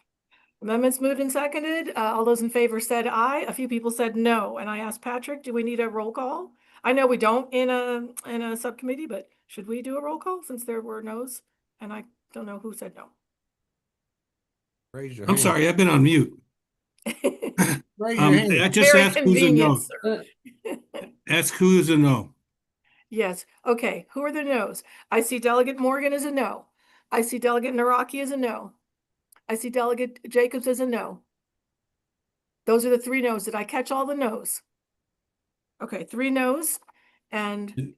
Amendments moved and seconded. All those in favor said aye. A few people said no. And I asked Patrick, do we need a roll call? I know we don't in a subcommittee, but should we do a roll call since there were no's? And I don't know who said no. Raise your I'm hand. sorry, I've been on mute. Raise your hand. I just Very asked who's a no. convenient, sir. Ask who's a no. Yes. Okay. Who are the no's? I see Delegate Morgan as a no. I see Delegate Naraki as a no. I see Delegate Jacobs as a no. Those are the three no's. Did I catch all the no's? Okay, 3 no's. And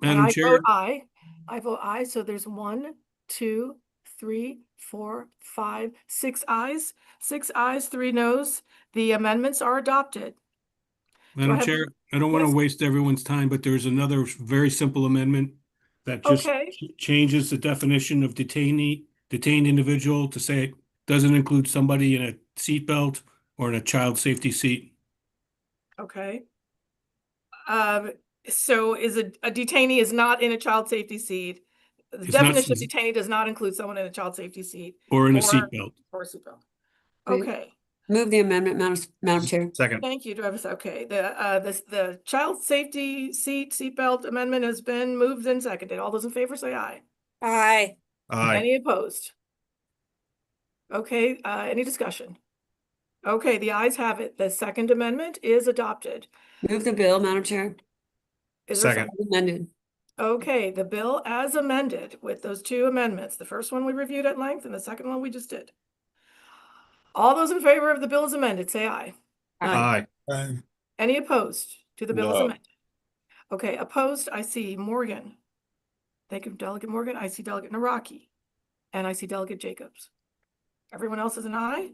Madam I Chair, vote aye. I vote aye. So there's 1, 2, 3, 4, 5, 6 ayes. 6 ayes, 3 no's. The amendments are adopted. Madam Chair, I don't want to Yes. waste everyone's time, but there's another very simple amendment that just Okay. changes the definition of detained individual to say it doesn't include somebody in a seatbelt or in a child safety seat. Okay. So is a detainee is not in a child safety seat. The It's not- definition of detainee does not include someone in a child safety seat. Or in a seatbelt. Or a seatbelt. Okay. Move the amendment, Madam Chair. Second. Thank you, Travis. Okay, the child safety seatbelt amendment has been moved and seconded. All those in favor say aye. Aye. Aye. Any opposed? Okay, any discussion? Okay, the ayes have it. The second amendment is adopted. Move the bill, Madam Chair. Is there a Second. Amended. Okay, the bill as amended with those 2 amendments. The first one we reviewed at length and the second one we just did. All those in favor of the bill as amended, say aye. Aye. Any opposed to the bill as No. amended? Okay, opposed, I see Morgan. Thank you, Delegate Morgan. I see Delegate Naraki. And I see Delegate Jacobs. Everyone else is an aye?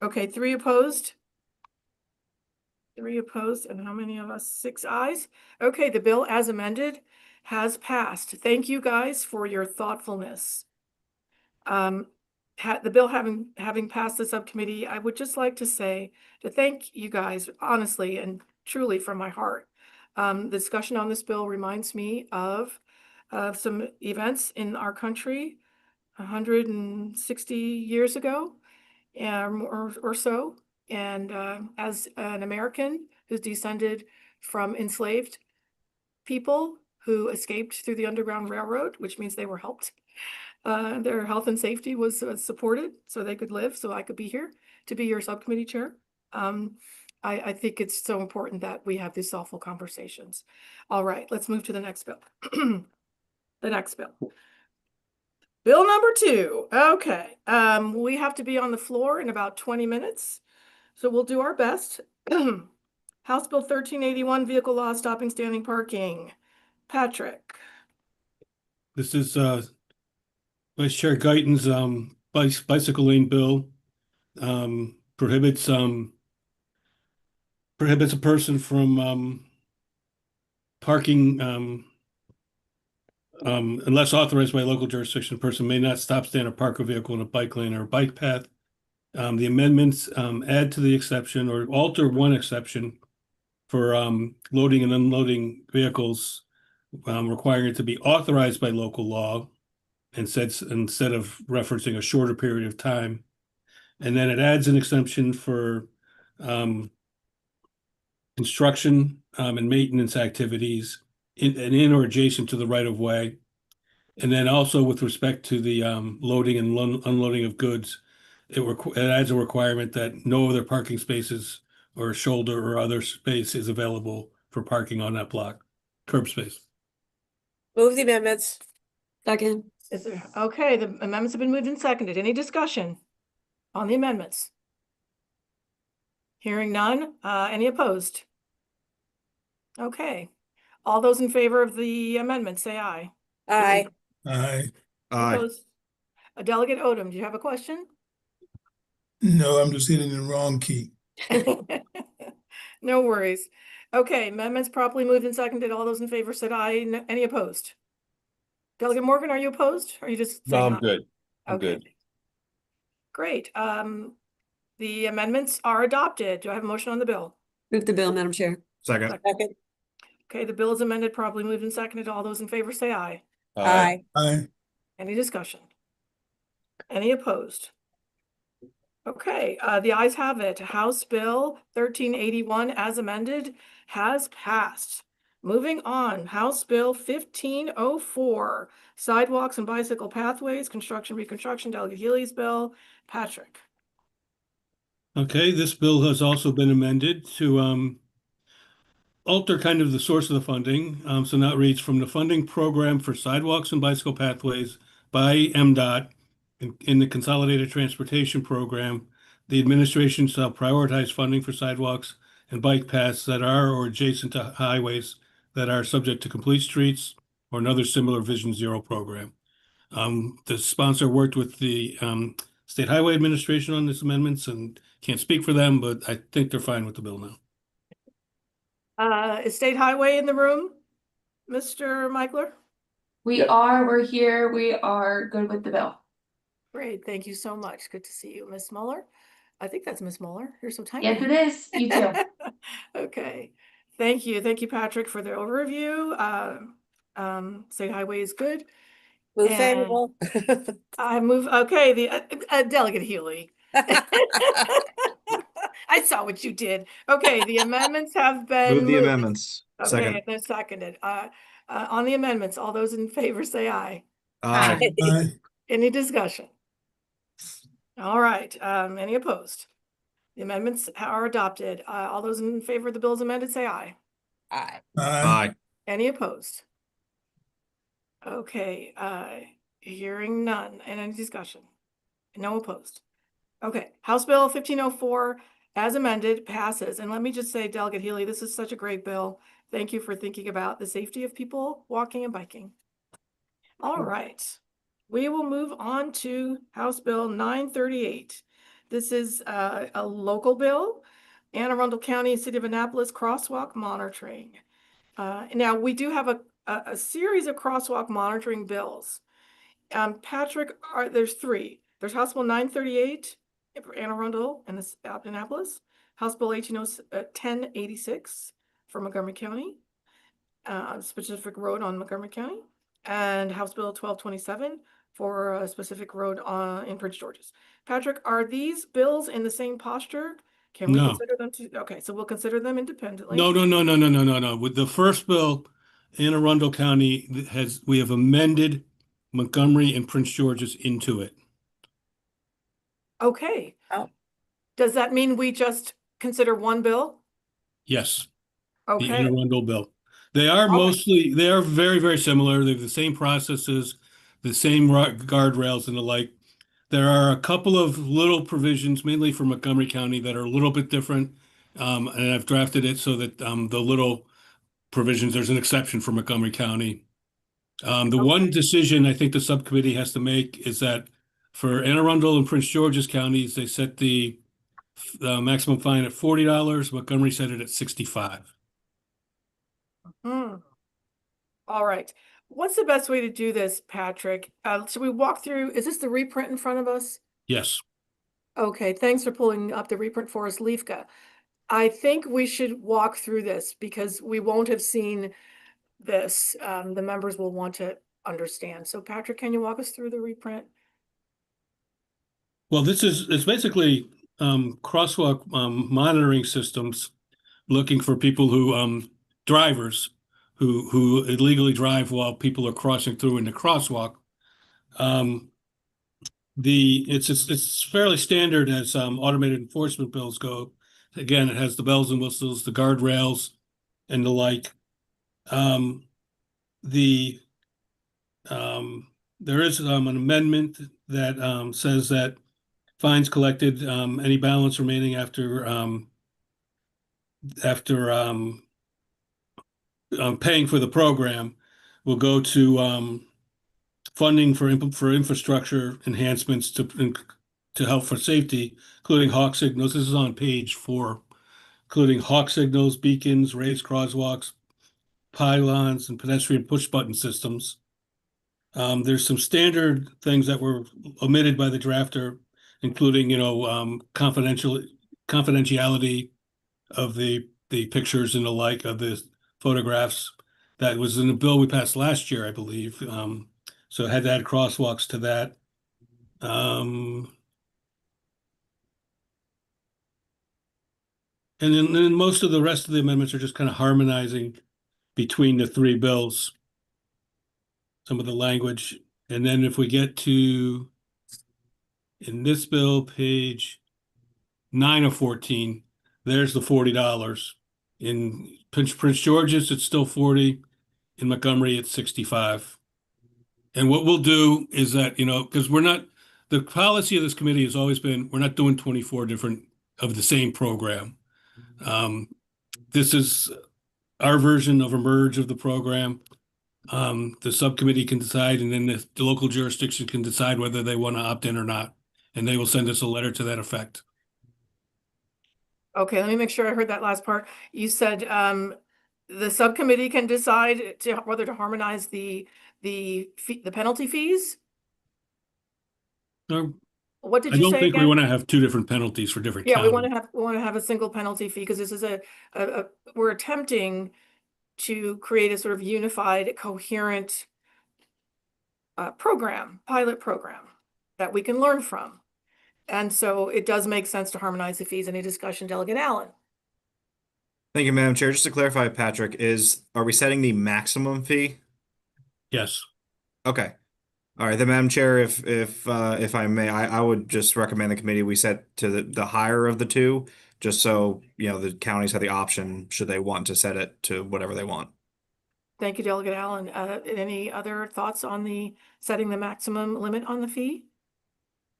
Okay, 3 opposed. 3 opposed, and how many of us? 6 ayes. Okay, the bill as amended has passed. Thank you guys for your thoughtfulness. The bill having passed the subcommittee, I would just like to say to thank you guys honestly and truly from my heart. The discussion on this bill reminds me of some events in our country 160 years ago or so. And as an American who's descended from enslaved people who escaped through the Underground Railroad, which means they were helped. Their health and safety was supported so they could live, so I could be here to be your subcommittee chair. I think it's so important that we have these thoughtful conversations. All right, let's move to the next bill. The next bill. Bill number 2. Okay, we have to be on the floor in about 20 minutes. So we'll do our best. House Bill 1381, vehicle law, stopping, standing, parking. Patrick. This is Vice Chair Guyton's bicycle lane bill. Prohibits a person from parking unless authorized by local jurisdiction. A person may not stop, stand, or park a vehicle in a bike lane or a bike path. The amendments add to the exception or alter one exception for loading and unloading vehicles, requiring it to be authorized by local law instead of referencing a shorter period of time. And then it adds an exemption for construction and maintenance activities in or adjacent to the right of way. And then also with respect to the loading and unloading of goods, it adds a requirement that no other parking spaces or shoulder or other space is available for parking on that block, curb space. Move the amendments. Second. Is there, okay, the amendments have been moved and seconded. Any discussion on the amendments? Hearing none. Any opposed? Okay. All those in favor of the amendment, say aye. Aye. Aye. Aye. Opposed? Delegate Odom, do you have a question? No, I'm just hitting the wrong key. No worries. Okay, amendments properly moved and seconded. All those in favor said aye. Any opposed? Delegate Morgan, are you opposed? Or are you just No, saying I'm aye? good. I'm Okay. good. Great. The amendments are adopted. Do I have a motion on the bill? Move the bill, Madam Chair. Second. Second. Okay, the bill is amended, properly moved and seconded. All those in favor say aye. Aye. Aye. Any discussion? Any opposed? Okay, the ayes have it. House Bill 1381 as amended has passed. Moving on, House Bill 1504, sidewalks and bicycle pathways, construction, reconstruction, Delegate Healy's bill. Patrick. Okay, this bill has also been amended to alter kind of the source of the funding. So now it reads from the funding program for sidewalks and bicycle pathways by MDOT in the Consolidated Transportation Program. The administration shall prioritize funding for sidewalks and bike paths that are or adjacent to highways that are subject to complete streets or another similar Vision Zero program. The sponsor worked with the State Highway Administration on this amendments and can't speak for them, but I think they're fine with the bill now. Is State Highway in the room? Mr. Michler? We're here, we are good with the bill. Great, thank you so much. Good to see you, Miss Muller. I think that's Miss Muller. You're so tiny. Yes, it is, you too. Okay, thank you. Thank you, Patrick, for the overview. State Highway is good. Move And favorable. I move, okay, the Delegate Healy. I saw what you did. Okay, the amendments have been Move the moved. amendments. Okay, Second. and they're seconded. On the amendments, all those in favor say aye. Aye. Aye. Any discussion? All right, any opposed? The amendments are adopted. All those in favor of the bill as amended, say aye. Aye. Aye. Any opposed? Okay, hearing none. And any discussion? No opposed. Okay, House Bill 1504 as amended passes. And let me just say, Delegate Healy, this is such a great bill. Thank you for thinking about the safety of people walking and biking. All right, we will move on to House Bill 938. This is a local bill, Anne Arundel County and City of Annapolis crosswalk monitoring. Now, we do have a series of crosswalk monitoring bills. Patrick, there's three. There's House Bill 938 for Anne Arundel and Annapolis, House Bill 1086 for Montgomery County, specific road on Montgomery County, and House Bill 1227 for a specific road in Prince George's. Patrick, are these bills in the same posture? Can we No. consider them okay, so we'll consider them independently. No. With the first bill, Anne Arundel County we have amended Montgomery and Prince George's into it. Okay. Oh. Does that mean we just consider one bill? Yes. Okay. The Anne Arundel bill. They are they are very, very similar. They have the same processes, the same guardrails and the like. There are a couple of little provisions, mainly for Montgomery County, that are a little bit different. And I've drafted it so that the little provisions, there's an exception for Montgomery County. The one decision I think the subcommittee has to make is that for Anne Arundel and Prince George's counties, they set the maximum fine at $40. Montgomery set it at $65. All right. What's the best way to do this, Patrick? Should we walk through? Is this the reprint in front of us? Yes. Okay, thanks for pulling up the reprint for us, Leafka. I think we should walk through this because we won't have seen this. The members will want to understand. So Patrick, can you walk us through the reprint? Well, it's basically crosswalk monitoring systems looking for people who drivers who illegally drive while people are crossing through in the crosswalk. It's fairly standard as automated enforcement bills go. Again, it has the bells and whistles, the guardrails, and the like. There is an amendment that says that fines collected, any balance remaining after paying for the program will go to funding for infrastructure enhancements to help for safety, including hawk signals. This is on page 4, including hawk signals, beacons, raised crosswalks, pylons, and pedestrian push button systems. There's some standard things that were omitted by the drafter, including, confidentiality of the pictures and the like of the photographs. That was in the bill we passed last year, I believe. So it had to add crosswalks to that. And then most of the rest of the amendments are just kind of harmonizing between the 3 bills, some of the language. And then if we get to, in this bill, page 9 of 14, there's the $40. In Prince George's, it's still 40. In Montgomery, it's 65. And what we'll do is that, because the policy of this committee has always been, we're not doing 24 different of the same program. This is our version of a merge of the program. The subcommittee can decide, and then the local jurisdiction can decide whether they want to opt in or not. And they will send us a letter to that effect. Okay, let me make sure I heard that last part. You said the subcommittee can decide whether to harmonize the penalty fees? What did you say I don't think we again? want to have 2 different penalties for different Yeah, counties. we want to have a single penalty fee because this is we're attempting to create a sort of unified, coherent pilot program that we can learn from. And so it does make sense to harmonize the fees. Any discussion, Delegate Allen? Thank you, Madam Chair. Just to clarify, Patrick, are we setting the maximum fee? Yes. Okay. All right, then, Madam Chair, if I may, I would just recommend the committee we set to the higher of the 2, just so the counties have the option should they want to set it to whatever they want. Thank you, Delegate Allen. Any other thoughts on the setting the maximum limit on the fee?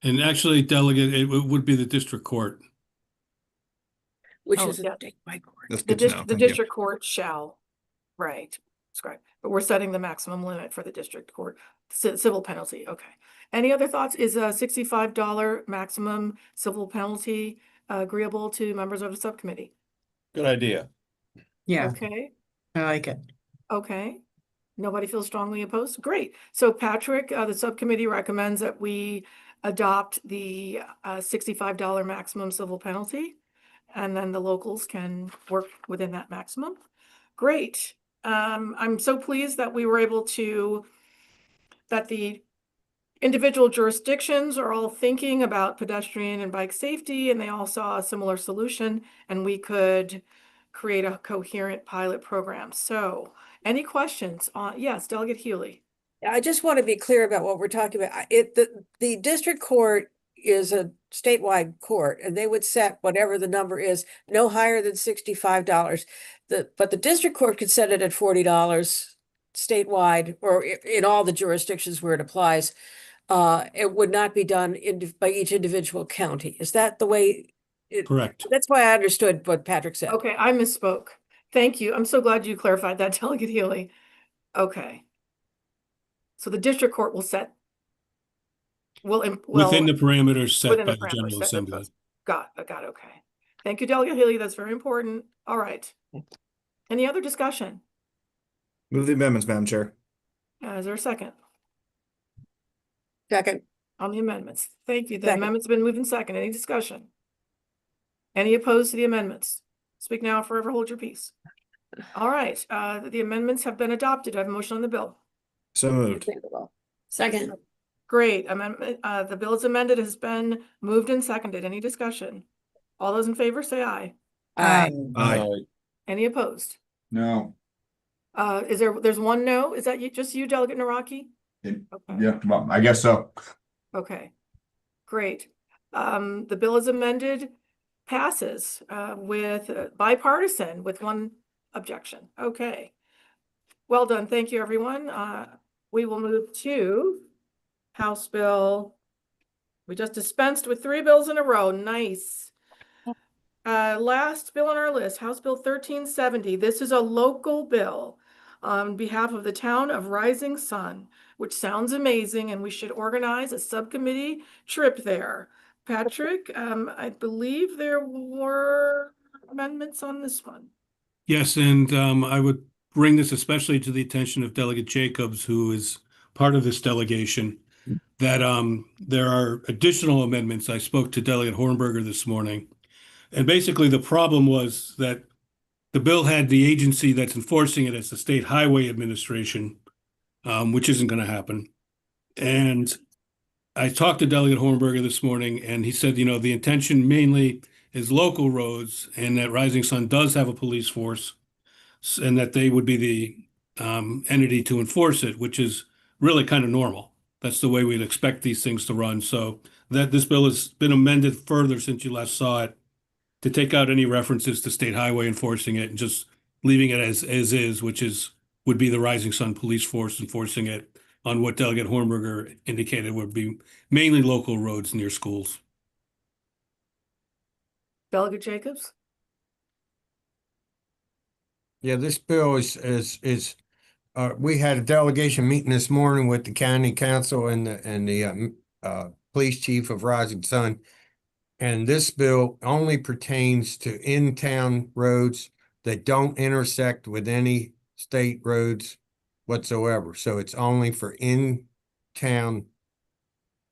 And actually, Delegate, it would be the district court. Which is a statewide court. That's good to know. The district court shall, right, describe, but we're setting the maximum limit for the district court civil penalty. Okay. Any other thoughts? Is a $65 maximum civil penalty agreeable to members of the subcommittee? Good idea. Yeah, Okay. I like it. Okay. Nobody feels strongly opposed? Great. So Patrick, the subcommittee recommends that we adopt the $65 maximum civil penalty, and then the locals can work within that maximum. Great. I'm so pleased that we were able that the individual jurisdictions are all thinking about pedestrian and bike safety, and they all saw a similar solution, and we could create a coherent pilot program. So any questions on, yes, Delegate Hewley. I just want to be clear about what we're talking about. The district court is a statewide court, and they would set whatever the number is, no higher than $65. But the district court could set it at $40 statewide, or in all the jurisdictions where it applies. it would not be done by each individual county. Is that the way? Correct. That's why I understood what Patrick said. Okay, I misspoke. Thank you. I'm so glad you clarified that, Delegate Healy. Okay. So the district court will set, Within the parameters set within by the the parameters General set with Assembly. those. Got, okay. Thank you, Delegate Healy. That's very important. All right. Any other discussion? Move the amendments, Madam Chair. Is there a second Second. on the amendments? Thank you. The Second. amendment's been moved in second. Any discussion? Any opposed to the amendments? Speak now, forever hold your peace. All right, the amendments have been adopted. I have a motion on the bill. So moved. Second. Great, amendment, the bill is amended, has been moved and seconded. Any discussion? All those in favor say aye. Aye. Aye. Any opposed? No. There's one no? Is that just you, Delegate Naraki? Okay. Yeah, well, I guess so. Okay, great. The bill is amended, passes with bipartisan with one objection. Okay. Well done. Thank you, everyone. We will move to House Bill. We just dispensed with 3 bills in a row. Nice. Last bill on our list, House Bill 1370. This is a local bill on behalf of the town of Rising Sun, which sounds amazing, and we should organize a subcommittee trip there. Patrick, I believe there were amendments on this one. Yes, and I would bring this especially to the attention of Delegate Jacobs, who is part of this delegation, that there are additional amendments. I spoke to Delegate Hornberger this morning, and basically the problem was that the bill had the agency that's enforcing it as the State Highway Administration, which isn't going to happen. And I talked to Delegate Hornberger this morning, and he said, the intention mainly is local roads, and that Rising Sun does have a police force, and that they would be the entity to enforce it, which is really kind of normal. That's the way we'd expect these things to run. So that this bill has been amended further since you last saw it to take out any references to State Highway enforcing it and just leaving it as is, which would be the Rising Sun Police Force enforcing it on what Delegate Hornberger indicated would be mainly local roads near schools. Delegate Jacobs? Yeah, this bill is we had a delegation meeting this morning with the county council and the police chief of Rising Sun. And this bill only pertains to in-town roads that don't intersect with any state roads whatsoever. So it's only for in-town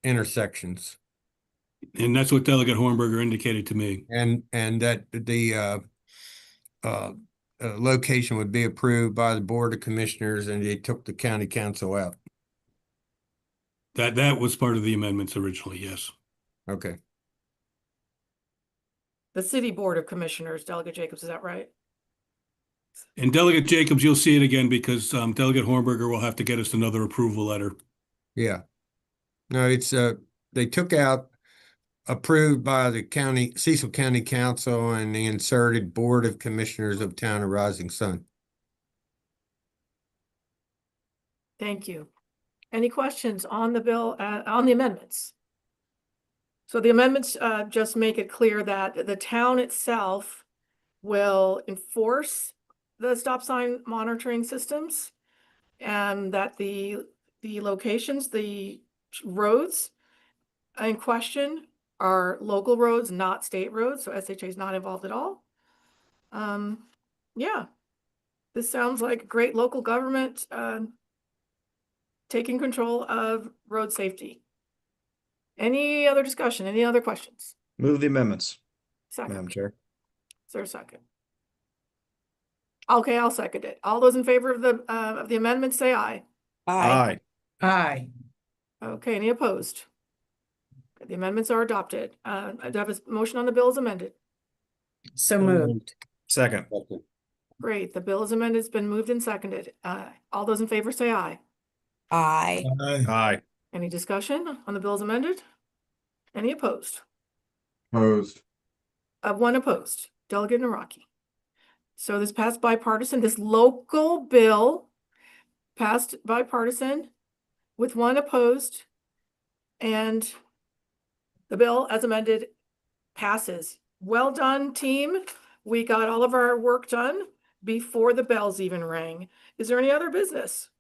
intersections. And that's what Delegate Hornberger indicated to me. And that the location would be approved by the Board of Commissioners, and they took the county council out. That was part of the amendments originally, yes. Okay. The City Board of Commissioners, Delegate Jacobs, is that right? And Delegate Jacobs, you'll see it again because Delegate Hornberger will have to get us another approval letter. Yeah. No, it's they took out approved by the Cecil County Council, and they inserted Board of Commissioners of Town of Rising Sun. Thank you. Any questions on the bill, on the amendments? So the amendments just make it clear that the town itself will enforce the stop sign monitoring systems, and that the locations, the roads in question are local roads, not state roads. So SHA is not involved at all. Yeah, this sounds like great local government taking control of road safety. Any other discussion? Any other questions? Move the amendments, Second. Madam Chair. Is there a second? Okay, I'll second it. All those in favor of the amendment say aye. Aye. Aye. Okay, any opposed? The amendments are adopted. I have a motion on the bill as amended. So moved. Second. Great, the bill is amended. It's been moved and seconded. All those in favor say aye. Aye. Aye. Any discussion on the bill as amended? Any opposed? Opposed. One opposed, Delegate Naraki. So this passed bipartisan, this local bill passed bipartisan with one opposed And the bill as amended passes. Well done, team. We got all of our work done before the bells even rang. Is there any other business?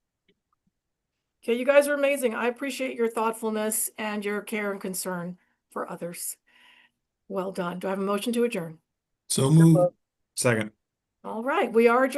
Okay, you guys are amazing. I appreciate your thoughtfulness and your care and concern for others. Well done. Do I have a motion to adjourn? So move. Second. All right, we are adjourned.